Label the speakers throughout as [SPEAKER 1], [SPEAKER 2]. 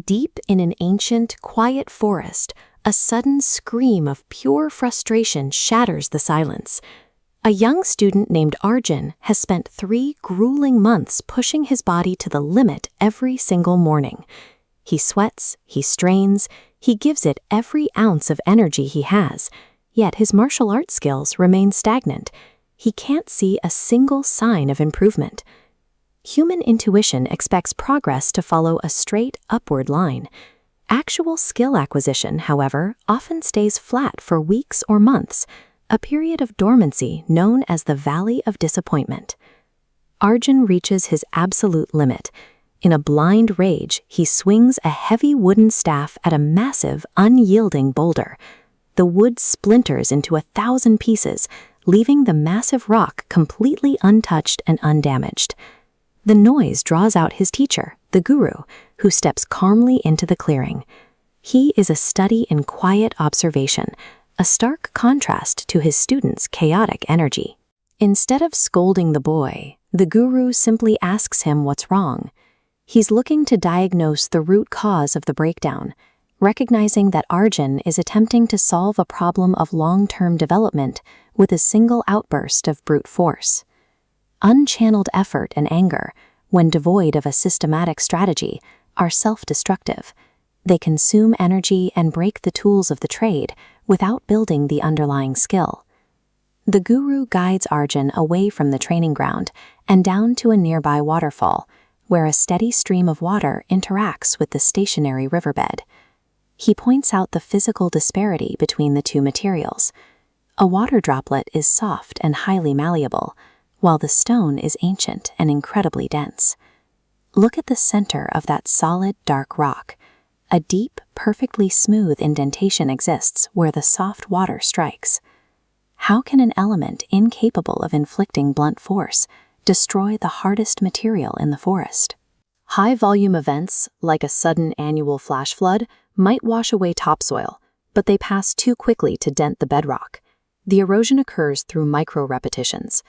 [SPEAKER 1] Deep in an ancient, quiet forest, a sudden scream of pure frustration shatters the silence. A young student named Arjun has spent 3 grueling months pushing his body to the limit every single morning. He sweats, he strains, he gives it every ounce of energy he has, yet his martial arts skills remain stagnant. He can't see a single sign of improvement. Human intuition expects progress to follow a straight upward line. Actual skill acquisition, however, often stays flat for weeks or months, a period of dormancy known as the Valley of Disappointment. Arjun reaches his absolute limit. In a blind rage, he swings a heavy wooden staff at a massive, unyielding boulder. The wood splinters into 1,000 pieces, leaving the massive rock completely untouched and undamaged. The noise draws out his teacher, the guru, who steps calmly into the clearing. He is a study in quiet observation, a stark contrast to his students' chaotic energy. Instead of scolding the boy, the guru simply asks him what's wrong. He's looking to diagnose the root cause of the breakdown, recognizing that Arjun is attempting to solve a problem of long-term development with a single outburst of brute force. Unchanneled effort and anger, when devoid of a systematic strategy, are self-destructive. They consume energy and break the tools of the trade without building the underlying skill. The guru guides Arjun away from the training ground and down to a nearby waterfall, where a steady stream of water interacts with the stationary riverbed. He points out the physical disparity between the two materials. A water droplet is soft and highly malleable, while the stone is ancient and incredibly dense. Look at the center of that solid, dark rock. A deep, perfectly smooth indentation exists where the soft water strikes. How can an element incapable of inflicting blunt force destroy the hardest material in the forest? High-volume events, like a sudden annual flash flood, might wash away topsoil, but they pass too quickly to dent the bedrock. The erosion occurs through micro-repetitions.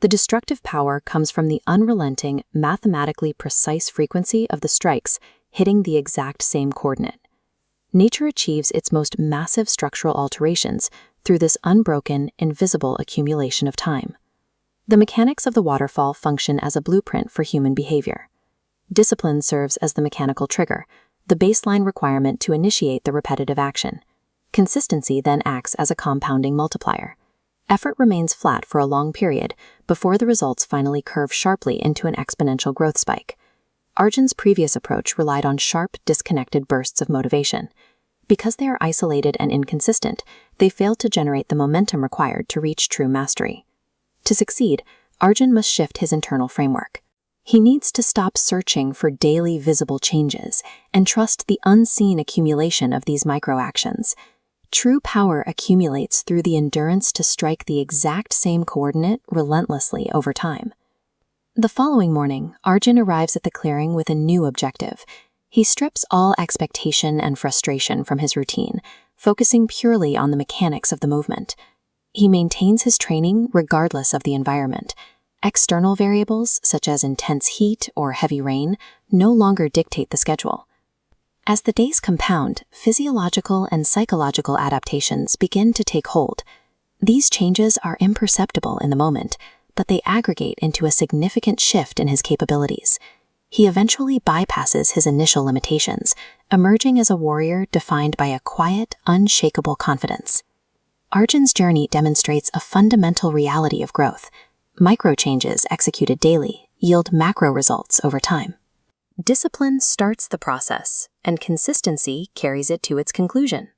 [SPEAKER 1] The destructive power comes from the unrelenting, mathematically precise frequency of the strikes hitting the exact same coordinate. Nature achieves its most massive structural alterations through this unbroken, invisible accumulation of time. The mechanics of the waterfall function as a blueprint for human behavior. Discipline serves as the mechanical trigger, the baseline requirement to initiate the repetitive action. Consistency then acts as a compounding multiplier. Effort remains flat for a long period before the results finally curve sharply into an exponential growth spike. Arjun's previous approach relied on sharp, disconnected bursts of motivation. Because they are isolated and inconsistent, they fail to generate the momentum required to reach true mastery. To succeed, Arjun must shift his internal framework. He needs to stop searching for daily visible changes and trust the unseen accumulation of these microactions. True power accumulates through the endurance to strike the exact same coordinate relentlessly over time. The following morning, Arjun arrives at the clearing with a new objective. He strips all expectation and frustration from his routine, focusing purely on the mechanics of the movement. He maintains his training regardless of the environment. External variables, such as intense heat or heavy rain, no longer dictate the schedule. As the days compound, physiological and psychological adaptations begin to take hold. These changes are imperceptible in the moment, but they aggregate into a significant shift in his capabilities. He eventually bypasses his initial limitations, emerging as a warrior defined by a quiet, unshakable confidence. Arjun's journey demonstrates a fundamental reality of growth. Micro changes executed daily yield macro results over time. Discipline starts the process, and consistency carries it to its conclusion.